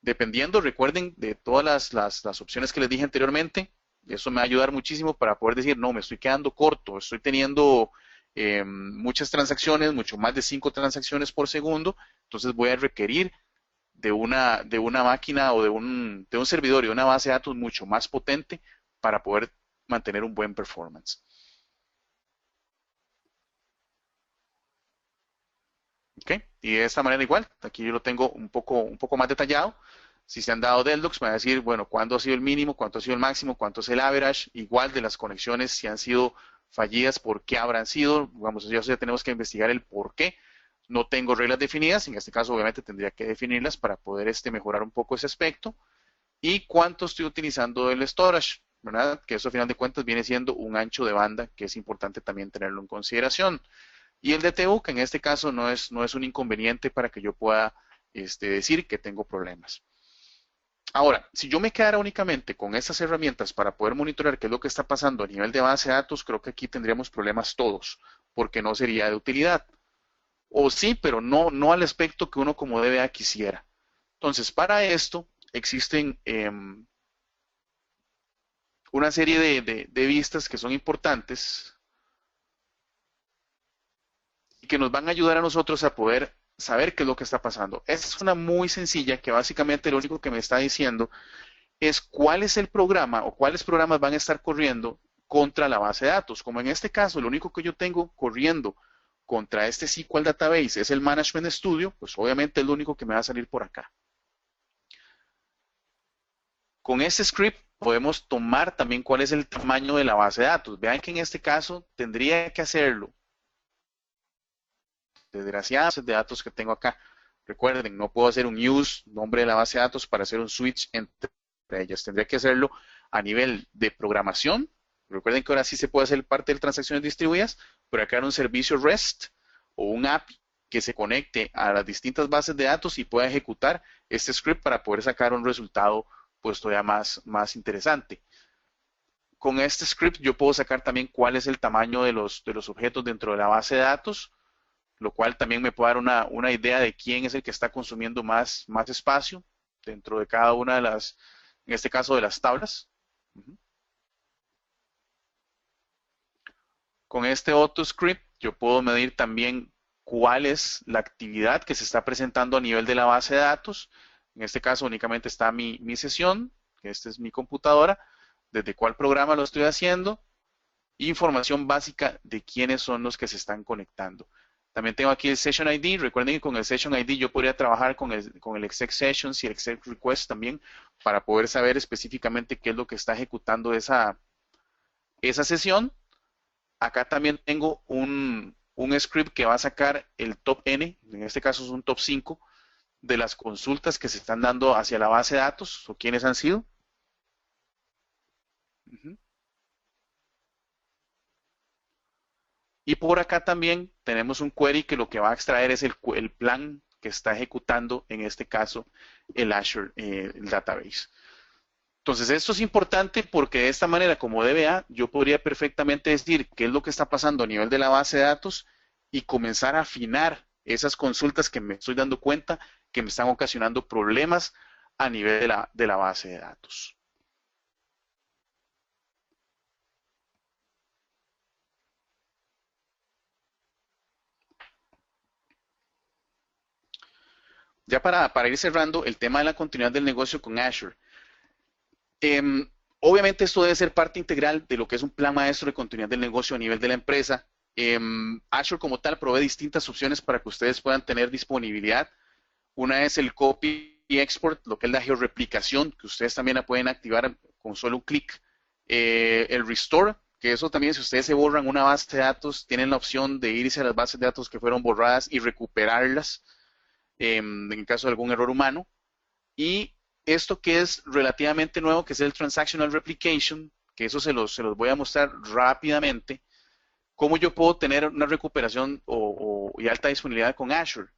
Dependiendo, recuerden, de todas las opciones que les dije anteriormente, eso me va a ayudar muchísimo para poder decir, no, me estoy quedando corto, estoy teniendo muchas transacciones, mucho más de 5 transacciones por segundo, entonces voy a requerir de una máquina o de un servidor y una base de datos mucho más potente para poder mantener un buen performance. ¿Okay? Y de esta manera igual, aquí yo lo tengo un poco más detallado. Si se han dado deadlocks, me va a decir, bueno, cuándo ha sido el mínimo, cuánto ha sido el máximo, cuánto es el average, igual de las conexiones, si han sido fallidas, por qué habrán sido. Vamos, ya tenemos que investigar el por qué. No tengo reglas definidas, en este caso obviamente tendría que definirlas para poder mejorar un poco ese aspecto. Y cuánto estoy utilizando del storage, ¿verdad? Que eso a final de cuentas viene siendo un ancho de banda, que es importante también tenerlo en consideración. Y el DTU, que en este caso no es un inconveniente para que yo pueda decir que tengo problemas. Ahora, si yo me quedara únicamente con estas herramientas para poder monitorear qué es lo que está pasando a nivel de base de datos, creo que aquí tendríamos problemas todos, porque no sería de utilidad. O sí, pero no al aspecto que uno como DBA quisiera. Entonces, para esto existen una serie de vistas que son importantes y que nos van a ayudar a nosotros a poder saber qué es lo que está pasando. Esta es una muy sencilla que básicamente lo único que me está diciendo es cuál es el programa o cuáles programas van a estar corriendo contra la base de datos. Como en este caso, lo único que yo tengo corriendo contra este SQL Database es el Management Studio, pues obviamente es lo único que me va a salir por acá. Con este script podemos tomar también cuál es el tamaño de la base de datos. Vean que en este caso tendría que hacerlo desgraciadas de datos que tengo acá. Recuerden, no puedo hacer un use, nombre de la base de datos, para hacer un switch entre ellas. Tendría que hacerlo a nivel de programación. Recuerden que ahora sí se puede hacer parte de transacciones distribuidas, pero acá un servicio REST o un API que se conecte a las distintas bases de datos y pueda ejecutar este script para poder sacar un resultado pues todavía más interesante. Con este script yo puedo sacar también cuál es el tamaño de los objetos dentro de la base de datos, lo cual también me puede dar una idea de quién es el que está consumiendo más espacio dentro de cada una de las, en este caso de las tablas. Con este otro script Yo puedo medir también cuál es la actividad que se está presentando a nivel de la base de datos. En este caso únicamente está mi sesión, que esta es mi computadora, desde cuál programa lo estoy haciendo, información básica de quiénes son los que se están conectando. También tengo aquí el Session ID. Recuerden que con el Session ID yo podría trabajar con el exec sessions y el exec request también para poder saber específicamente qué es lo que está ejecutando esa sesión. Acá también tengo un script que va a sacar el top N, en este caso es un top 5, de las consultas que se están dando hacia la base de datos o quiénes han sido. Ujú. Y por acá también tenemos un query que lo que va a extraer es el plan que está ejecutando, en este caso, el Azure el Database. Entonces, esto es importante porque de esta manera, como DBA, yo podría perfectamente decir qué es lo que está pasando a nivel de la base de datos y comenzar a afinar esas consultas que me estoy dando cuenta que me están ocasionando problemas a nivel de la base de datos. Ya para ir cerrando el tema de la continuidad del negocio con Azure. Obviamente esto debe ser parte integral de lo que es un plan maestro de continuidad del negocio a nivel de la empresa. Azure como tal provee distintas opciones para que ustedes puedan tener disponibilidad. Una es el copy y export, lo que es la georreplicación, que ustedes también la pueden activar con solo un clic. El restore, que eso también si ustedes se borran una base de datos, tienen la opción de irse a las bases de datos que fueron borradas y recuperarlas en caso de algún error humano. Y esto que es relativamente nuevo, que es el Transactional Replication, que eso se los voy a mostrar rápidamente, cómo yo puedo tener una recuperación y alta disponibilidad con Azure.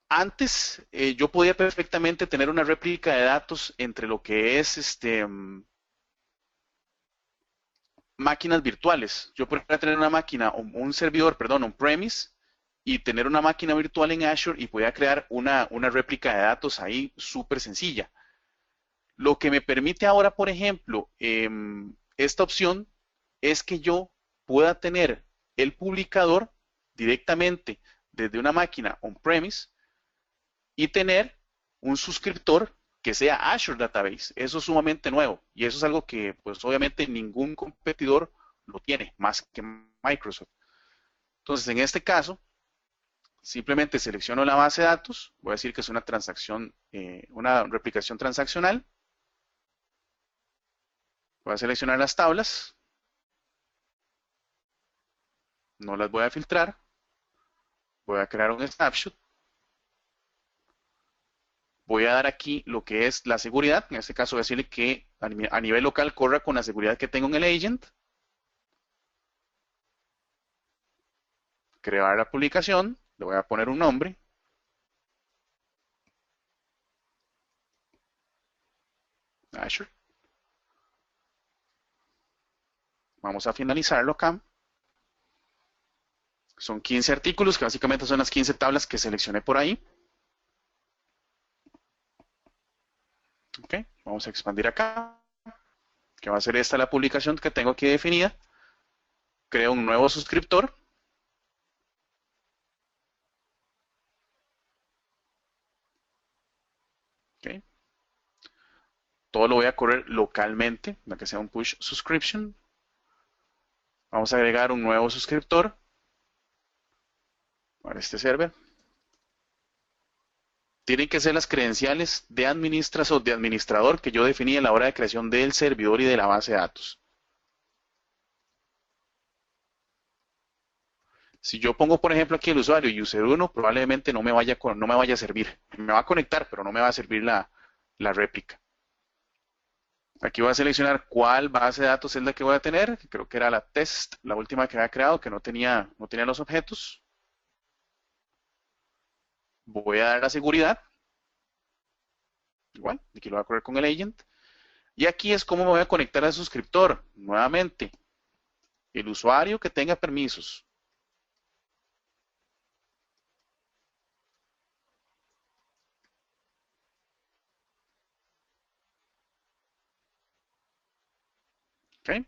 Antes yo podía perfectamente tener una réplica de datos entre lo que es máquinas virtuales. Yo podría tener una máquina, un servidor, perdón, on-premise, y tener una máquina virtual en Azure y podía crear una réplica de datos ahí súper sencilla. Lo que me permite ahora, por ejemplo, esta opción es que yo pueda tener el publicador directamente desde una máquina on-premise y tener un suscriptor que sea Azure Database. Eso es sumamente nuevo y eso es algo que pues obviamente ningún competidor lo tiene más que Microsoft. Entonces, en este caso, simplemente selecciono la base de datos, voy a decir que es una transacción, una replicación transaccional. Voy a seleccionar las tablas, no las voy a filtrar, voy a crear un snapshot, voy a dar aquí lo que es la seguridad, en este caso voy a decirle que a nivel local corra con la seguridad que tengo en el agent, crear la publicación, le voy a poner un nombre, Azure, vamos a finalizarlo acá, son 15 artículos que básicamente son las 15 tablas que seleccioné por ahí. Ok, vamos a expandir acá, que va a ser esta la publicación que tengo aquí definida. Creo un nuevo suscriptor. Okay. Todo lo voy a correr localmente, para que sea un push subscription. Vamos a agregar un nuevo suscriptor para este server. Tienen que ser las credenciales de administrador que yo definí a la hora de creación del servidor y de la base de datos. Si yo pongo, por ejemplo, aquí el usuario user1, probablemente no me vaya a servir. Me va a conectar, pero no me va a servir la réplica. Aquí voy a seleccionar cuál base de datos es la que voy a tener. Creo que era la test, la última que había creado, que no tenía los objetos. Voy a dar la seguridad. Igual, aquí lo voy a correr con el agent. Y aquí es cómo me voy a conectar al suscriptor. Nuevamente, el usuario que tenga permisos. ¿Okay?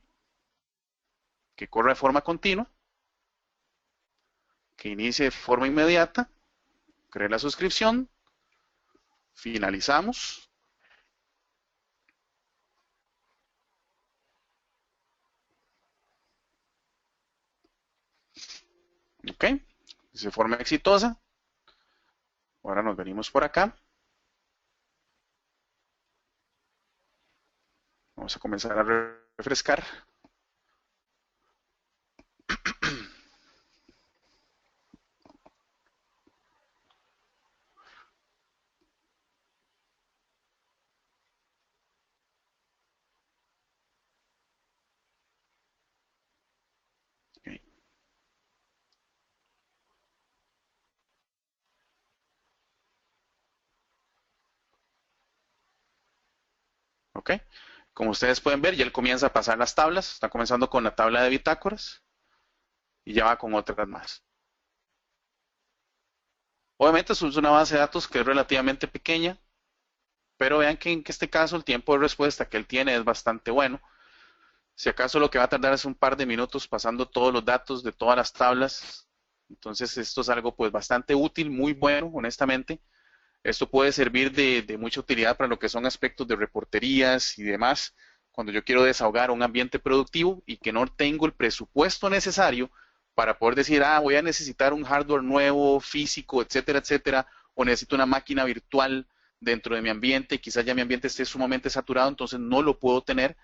que corra de forma continua, que inicie de forma inmediata, cree la suscripción, finalizamos. Ok, de forma exitosa. Ahora nos venimos por acá. Vamos a comenzar a refrescar. Okay. Ok, como ustedes pueden ver, ya él comienza a pasar las tablas. Está comenzando con la tabla de bitácoras y ya va con otras más. Obviamente eso es una base de datos que es relativamente pequeña, pero vean que en este caso el tiempo de respuesta que él tiene es bastante bueno. Si acaso lo que va a tardar es un par de minutos pasando todos los datos de todas las tablas. Entonces esto es algo pues bastante útil, muy bueno, honestamente. Esto puede servir de mucha utilidad para lo que son aspectos de reporterías y demás, cuando yo quiero desahogar un ambiente productivo y que no tengo el presupuesto necesario para poder decir, voy a necesitar un hardware nuevo, físico, etcétera, etcétera, o necesito una máquina virtual dentro de mi ambiente, quizás ya mi ambiente esté sumamente saturado, entonces no lo puedo tener.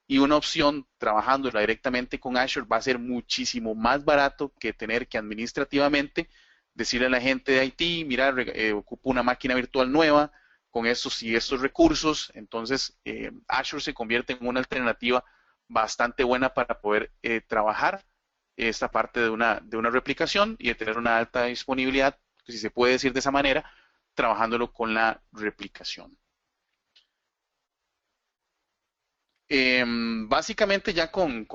Y una opción trabajándola directamente con Azure va a ser muchísimo más barato que tener que administrativamente decirle a la gente de IT, mira, ocupo una máquina virtual nueva con estos y estos recursos. Entonces, Azure se convierte en una alternativa bastante buena para poder trabajar esta parte de una replicación y de tener una alta disponibilidad, si se puede decir de esa manera, trabajándolo con la replicación. Básicamente ya con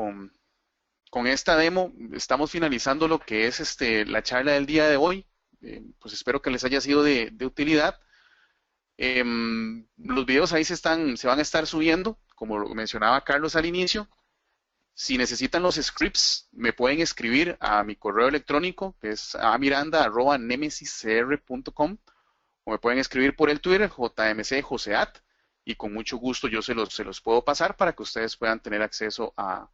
esta demo estamos finalizando lo que es la charla del día de hoy. Pues espero que les haya sido de utilidad. Los videos ahí se van a estar subiendo, como lo mencionaba Carlos al inicio. Si necesitan los scripts, me pueden escribir a mi correo electrónico, que es amiranda@nemesiscr.com, o me pueden escribir por el Twitter, jmcjoseat, y con mucho gusto yo se los puedo pasar para que ustedes puedan tener acceso a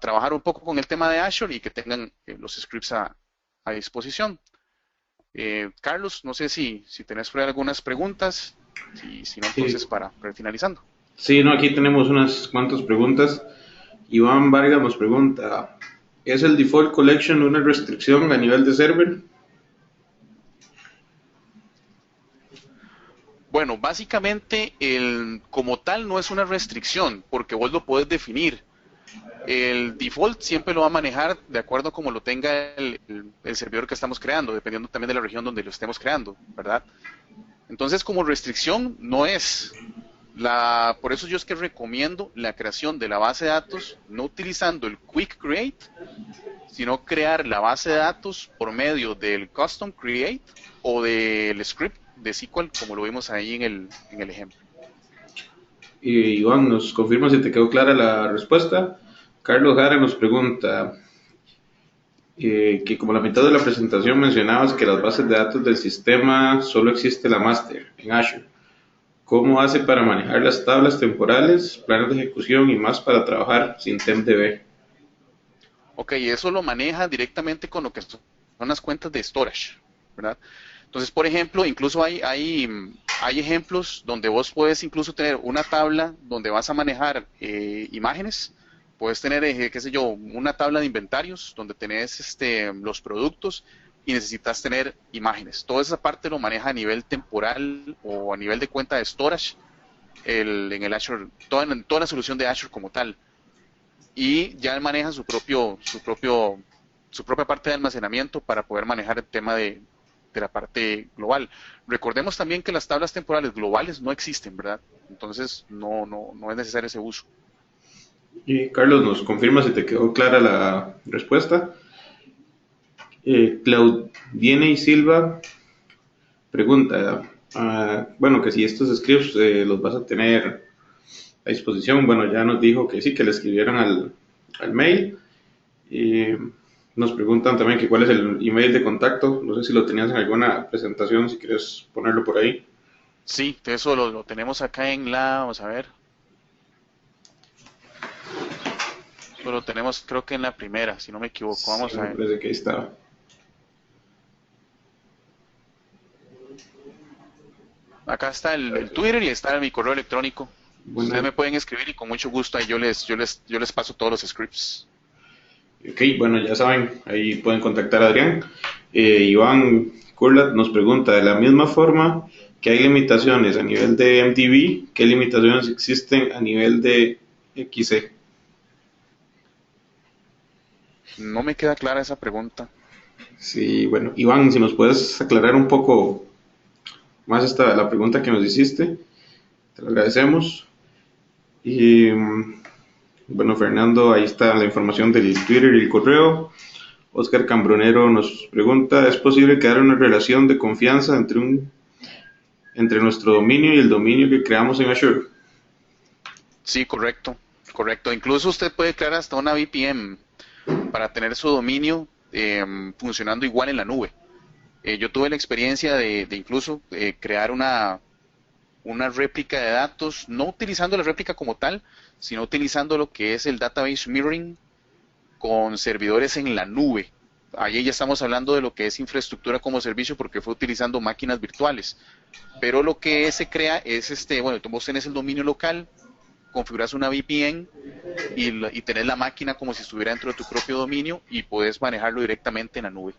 trabajar un poco con el tema de Azure y que tengan los scripts a disposición. Carlos, no sé si tenés por ahí algunas preguntas, si no, entonces Sí, para ir finalizando. sí, no, aquí tenemos unas cuantas preguntas. Iván Vargas nos pregunta, ¿es el default collection una restricción a nivel de server? Bueno, básicamente como tal no es una restricción porque vos lo podés definir. El default siempre lo va a manejar de acuerdo a como lo tenga el servidor que estamos creando, dependiendo también de la región donde lo estemos creando, ¿verdad? Entonces, como restricción no es. Por eso yo es que recomiendo la creación de la base de datos no utilizando el Quick Create, sino crear la base de datos por medio del Custom Create o del script de SQL, como lo vimos ahí en el ejemplo. Y Iván nos confirma si te quedó clara la respuesta. Carlos Jara nos pregunta que como la mitad de la presentación mencionabas que las bases de datos del sistema solo existe la master en Azure. ¿Cómo hace para manejar las tablas temporales, planes de ejecución y más para trabajar sin TempDB? Ok, eso lo maneja directamente con lo que son las cuentas de storage, ¿verdad? Entonces, por ejemplo, incluso hay ejemplos donde vos puedes incluso tener una tabla donde vas a manejar imágenes. Puedes tener, qué sé yo, una tabla de inventarios donde tenés los productos y necesitas tener imágenes. Toda esa parte lo maneja a nivel temporal o a nivel de cuenta de storage en el Azure, toda la solución de Azure como tal. Y ya él maneja su propia parte de almacenamiento para poder manejar el tema de la parte global. Recordemos también que las tablas temporales globales no existen, ¿verdad? Entonces no es necesario ese uso. Y Carlos nos confirma si te quedó clara la respuesta. Claudiene y Silva pregunta, bueno, que si estos scripts los vas a tener a disposición. Bueno, ya nos dijo que sí, que le escribieron al mail. Y nos preguntan también que cuál es el email de contacto. No sé si lo tenías en alguna presentación, si quieres ponerlo por ahí. Sí, eso lo tenemos acá en vamos a ver, eso lo tenemos creo que en la primera, si no me equivoco, Sí, vamos a me ver. parece que ahí estaba. Acá está el Twitter y está mi correo electrónico. Ustedes Buena. me pueden escribir y con mucho gusto ahí yo les paso todos los scripts. Ok, bueno, ya saben, ahí pueden contactar a Adrián. Iván Kurlat nos pregunta, de la misma forma que hay limitaciones a nivel de MTV, ¿qué limitaciones existen a nivel de XC? No me queda clara esa pregunta. Sí, bueno, Iván, si nos puedes aclarar un poco más la pregunta que nos hiciste, te lo agradecemos. Y bueno, Fernando, ahí está la información del Twitter y el correo. Oscar Cambronero nos pregunta, ¿es posible crear una relación de confianza entre nuestro dominio y el dominio que creamos en Azure? Sí, correcto, correcto. Incluso usted puede crear hasta una VPN para tener su dominio funcionando igual en la nube. Yo tuve la experiencia de incluso crear una réplica de datos, no utilizando la réplica como tal, sino utilizando lo que es el database mirroring con servidores en la nube. Ahí ya estamos hablando de lo que es infraestructura como servicio porque fue utilizando máquinas virtuales. Pero lo que se crea es bueno, vos tenés el dominio local, configuras una VPN y tenés la máquina como si estuviera dentro de tu propio dominio y puedes manejarlo directamente en la nube.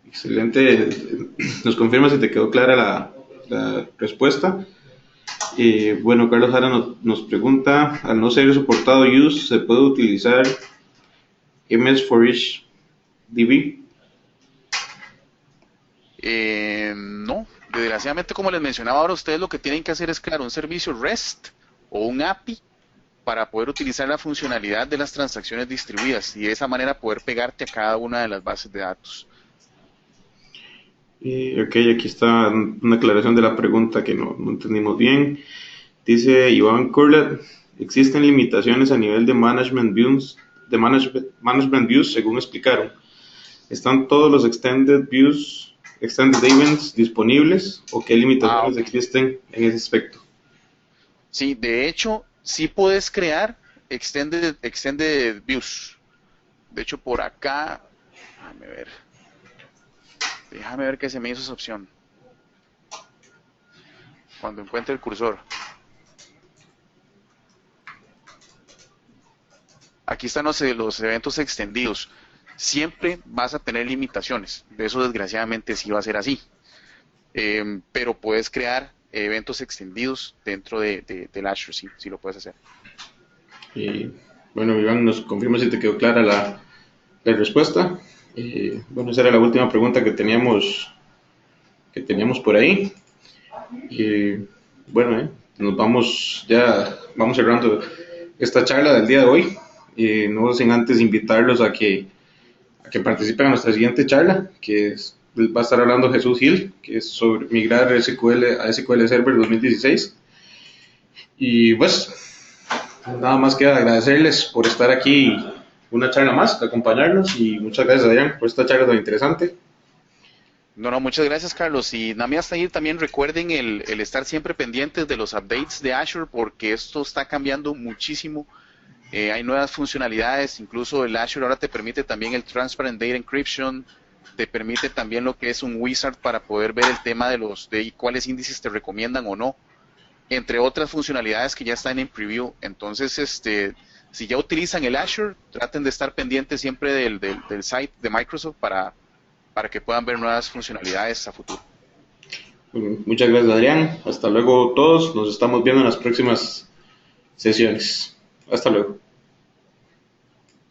Excelente. Nos confirma si te quedó clara la respuesta. Bueno, Carlos Jara nos pregunta, al no ser soportado use, ¿se puede utilizar MS for each DB? No, desgraciadamente como les mencionaba ahora, ustedes lo que tienen que hacer es crear un servicio REST o un API para poder utilizar la funcionalidad de las transacciones distribuidas y de esa manera poder pegarte a cada una de las bases de datos. Ok, aquí está una aclaración de la pregunta que no entendimos bien. Dice Iván Kurlat, ¿existen limitaciones a nivel de management views según explicaron? ¿Están todos los extended events disponibles o qué Ah, limitaciones ok. existen en ese aspecto? Sí, de hecho, sí puedes crear extended views. De hecho, por acá, déjame ver, déjame ver que se me hizo esa opción cuando encuentre el cursor. Aquí están los eventos extendidos. Siempre vas a tener limitaciones. De eso desgraciadamente sí va a ser así. Pero puedes crear eventos extendidos dentro del Azure, sí, sí lo puedes hacer. Y bueno, Iván, nos confirma si te quedó clara la respuesta. Bueno, esa era la última pregunta que teníamos por ahí. Y bueno, nos vamos cerrando esta charla del día de hoy. No sin antes invitarlos a que participen en nuestra siguiente charla, va a estar hablando Jesús Gil, que es sobre migrar SQL a SQL Server 2016. Y pues, nada más queda agradecerles por estar aquí una charla más, de acompañarnos, y muchas gracias, Adrián, por esta charla tan interesante. No, no, muchas gracias, Carlos. Y nada más ahí también recuerden el estar siempre pendientes de los updates de Azure porque esto está cambiando muchísimo. Hay nuevas funcionalidades, incluso el Azure ahora te permite también el Transparent Data Encryption, te permite también lo que es un wizard para poder ver el tema de cuáles índices te recomiendan o no, entre otras funcionalidades que ya están en preview. Entonces, si ya utilizan el Azure, traten de estar pendientes siempre del site de Microsoft para que puedan ver nuevas funcionalidades a futuro. Bueno, muchas gracias, Adrián. Hasta luego todos. Nos estamos viendo en las próximas sesiones. Hasta luego.